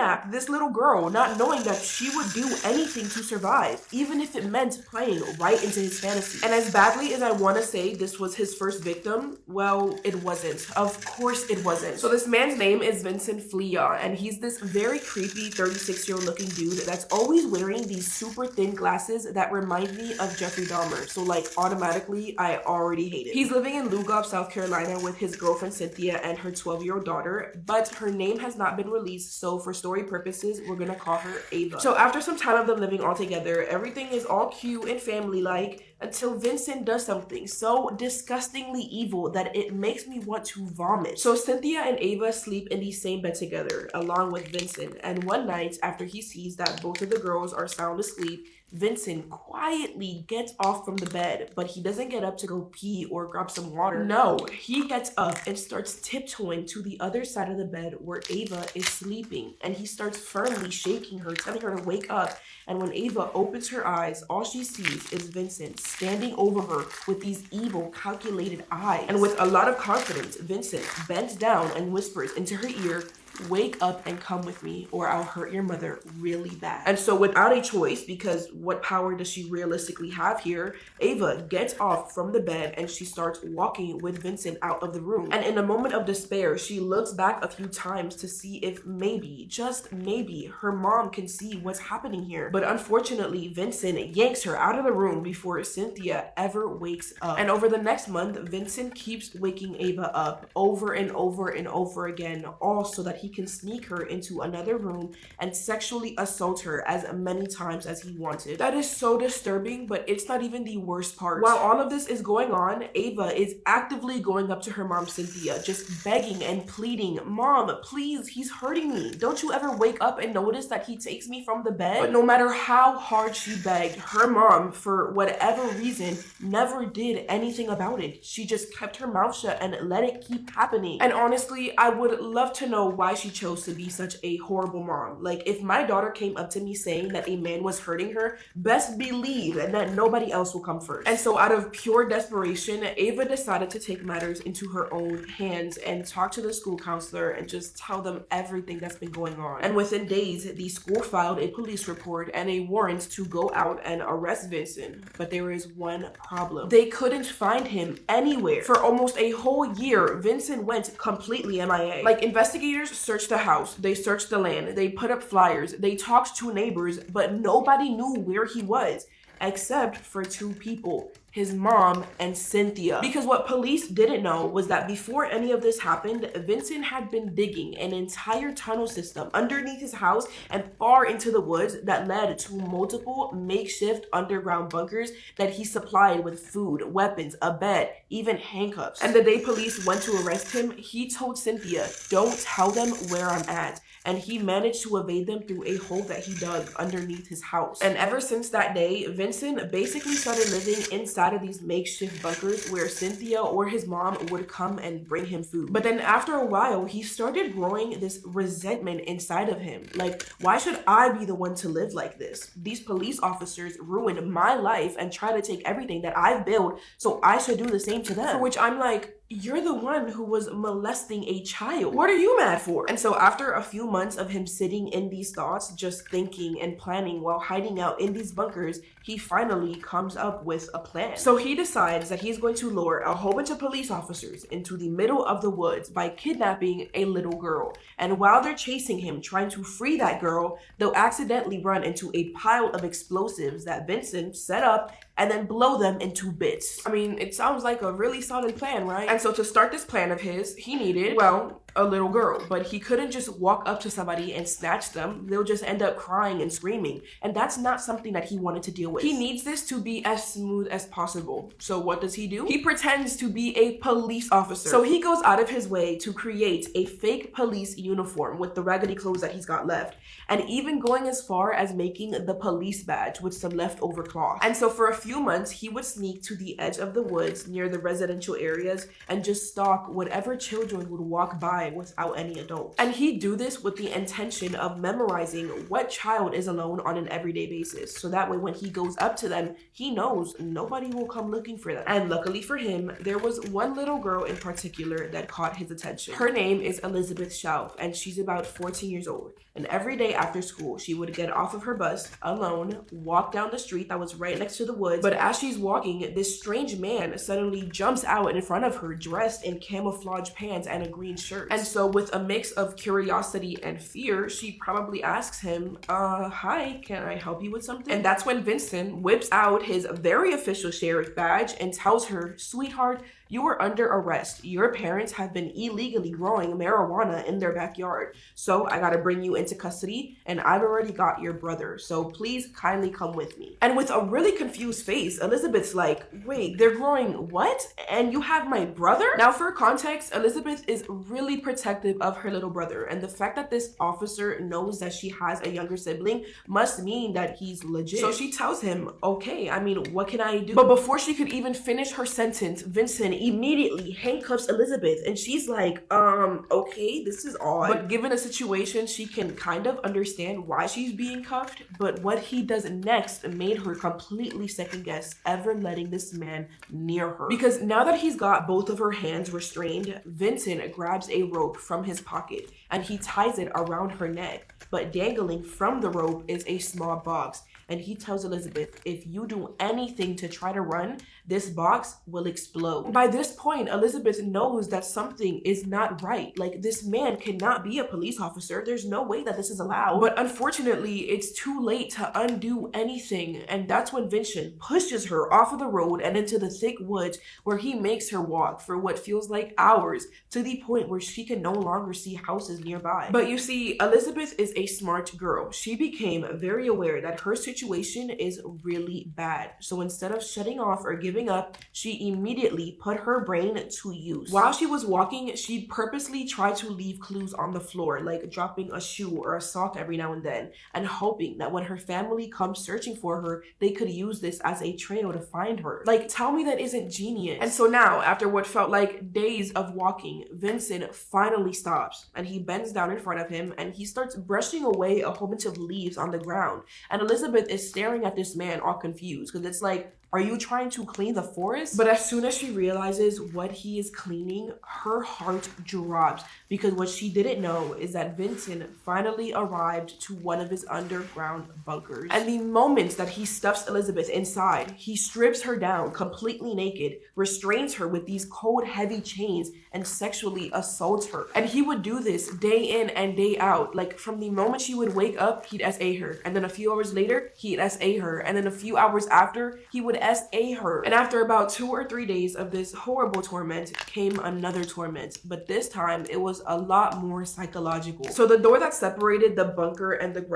kidnap this little girl, not knowing that she would do anything to survive, even if it meant playing right into his fantasy. And as badly as I want to say this was his first victim, well, it wasn't. Of course it wasn't. So this man's name is Vincent Flea, and he's this very creepy 36-year-old looking dude that's always wearing these super thin glasses that remind me of Jeffrey Dahmer. So like automatically, I already hate it. He's living in Lugov, South Carolina with his girlfriend Cynthia and her 12-year-old daughter, but her name has not been released, so for story purposes, we're gonna call her Ava. So after some time of them living all together, everything is all cute and family-like until Vincent does something so disgustingly evil that it makes me want to vomit. So Cynthia and Ava sleep in the same bed together, along with Vincent, and one night after he sees that both of the girls are sound asleep, Vincent quietly gets off from the bed, but he doesn't get up to go pee or grab some water. No, he gets up and starts tiptoeing to the other side of the bed where Ava is sleeping, and he starts firmly shaking her, telling her to wake up. And when Ava opens her eyes, all she sees is Vincent standing over her with these evil, calculated eyes. And with a lot of confidence, Vincent bends down and whispers into her ear, "Wake up and come with me, or I'll hurt your mother really bad." And so without a choice, because what power does she realistically have here, Ava gets off from the bed and she starts walking with Vincent out of the room. And in a moment of despair, she looks back a few times to see if maybe, just maybe, her mom can see what's happening here. But unfortunately, Vincent yanks her out of the room before Cynthia ever wakes up. And over the next month, Vincent keeps waking Ava up over and over and over again, all so that he can sneak her into another room and sexually assault her as many times as he wanted. That is so disturbing, but it's not even the worst part. While all of this is going on, Ava is actively going up to her mom, Cynthia, just begging and pleading, "Mom, please, he's hurting me. Don't you ever wake up and notice that he takes me from the bed?" But no matter how hard she begged, her mom, for whatever reason, never did anything about it. She just kept her mouth shut and let it keep happening. And honestly, I would love to know why she chose to be such a horrible mom. Like, if my daughter came up to me saying that a man was hurting her, best believe that nobody else will come first. And so out of pure desperation, Ava decided to take matters into her own hands and talk to the school counselor and just tell them everything that's been going on. And within days, the school filed a police report and a warrant to go out and arrest Vincent. But there is one problem. They couldn't find him anywhere. For almost a whole year, Vincent went completely MIA. Like, investigators searched the house, they searched the land, they put up flyers, they talked to neighbors, but nobody knew where he was, except for two people, his mom and Cynthia. Because what police didn't know was that before any of this happened, Vincent had been digging an entire tunnel system underneath his house and far into the woods that led to multiple makeshift underground bunkers that he supplied with food, weapons, a bed, even handcuffs. And the day police went to arrest him, he told Cynthia, "Don't tell them where I'm at." And he managed to evade them through a hole that he dug underneath his house. And ever since that day, Vincent basically started living inside of these makeshift bunkers where Cynthia or his mom would come and bring him food. But then after a while, he started growing this resentment inside of him. Like, why should I be the one to live like this? These police officers ruined my life and try to take everything that I've built, so I should do the same to them. For which I'm like, you're the one who was molesting a child. What are you mad for? And so after a few months of him sitting in these thoughts, just thinking and planning while hiding out in these bunkers, he finally comes up with a plan. So he decides that he's going to lure a whole bunch of police officers into the middle of the woods by kidnapping a little girl. And while they're chasing him, trying to free that girl, they'll accidentally run into a pile of explosives that Vincent set up and then blow them into bits. I mean, it sounds like a really solid plan, right? And so to start this plan of his, he needed, well, a little girl, but he couldn't just walk up to somebody and snatch them. They'll just end up crying and screaming. And that's not something that he wanted to deal with. He needs this to be as smooth as possible. So what does he do? He pretends to be a police officer. So he goes out of his way to create a fake police uniform with the raggedy clothes that he's got left, and even going as far as making the police badge with some leftover cloth. And so for a few months, he would sneak to the edge of the woods near the residential areas and just stalk whatever children would walk by nearby without any adults. And he'd do this with the intention of memorizing what child is alone on an everyday basis. So that way when he goes up to them, he knows nobody will come looking for them. And luckily for him, there was one little girl in particular that caught his attention. Her name is Elizabeth Schauf, and she's about 14 years old. And every day after school, she would get off of her bus alone, walk down the street that was right next to the woods. But as she's walking, this strange man suddenly jumps out in front of her dressed in camouflage pants and a green shirt. And so with a mix of curiosity and fear, she probably asks him, hi, can I help you with something? And that's when Vincent whips out his very official sheriff badge and tells her, sweetheart, you are under arrest. Your parents have been illegally growing marijuana in their backyard. So I gotta bring you into custody, and I've already got your brother. So please kindly come with me. And with a really confused face, Elizabeth's like, wait, they're growing what? And you have my brother? Now for context, Elizabeth is really protective of her little brother. And the fact that this officer knows that she has a younger sibling must mean that he's legit. So she tells him, okay, I mean, what can I do? But before she could even finish her sentence, Vincent immediately handcuffs Elizabeth, and she's like, okay, this is odd. But given the situation, she can kind of understand why she's being cuffed, but what he does next made her completely second guess ever letting this man near her. Because now that he's got both of her hands restrained, Vincent grabs a rope from his pocket and he ties it around her neck, but dangling from the rope is a small box. And he tells Elizabeth, if you do anything to try to run, this box will explode. By this point, Elizabeth knows that something is not right. Like, this man cannot be a police officer. There's no way that this is allowed. But unfortunately, it's too late to undo anything. And that's when Vincent pushes her off of the road and into the thick woods, where he makes her walk for what feels like hours, to the point where she can no longer see houses nearby. But you see, Elizabeth is a smart girl. She became very aware that her situation is really bad. So instead of shutting off or giving up, she immediately put her brain to use. While she was walking, she'd purposely try to leave clues on the floor, like dropping a shoe or a sock every now and then, and hoping that when her family comes searching for her, they could use this as a trail to find her. Like, tell me that isn't genius. And so now, after what felt like days of walking, Vincent finally stops, and he bends down in front of him, and he starts brushing away a whole bunch of leaves on the ground. And Elizabeth is staring at this man all confused, because it's like, are you trying to clean the forest? But as soon as she realizes what he is cleaning, her heart drops, because what she didn't know is that Vincent finally arrived to one of his underground bunkers. And the moment that he stuffs Elizabeth inside, he strips her down completely naked, restrains her with these cold, heavy chains, and sexually assaults her. And he would do this day in and day out. Like, from the moment she would wake up, he'd SA her. And then a few hours later, he'd SA her. And then a few hours after, he would SA her. And after about 2 or 3 days of this horrible torment came another torment, but this time it was a lot more psychological. So the door that separated the bunker and the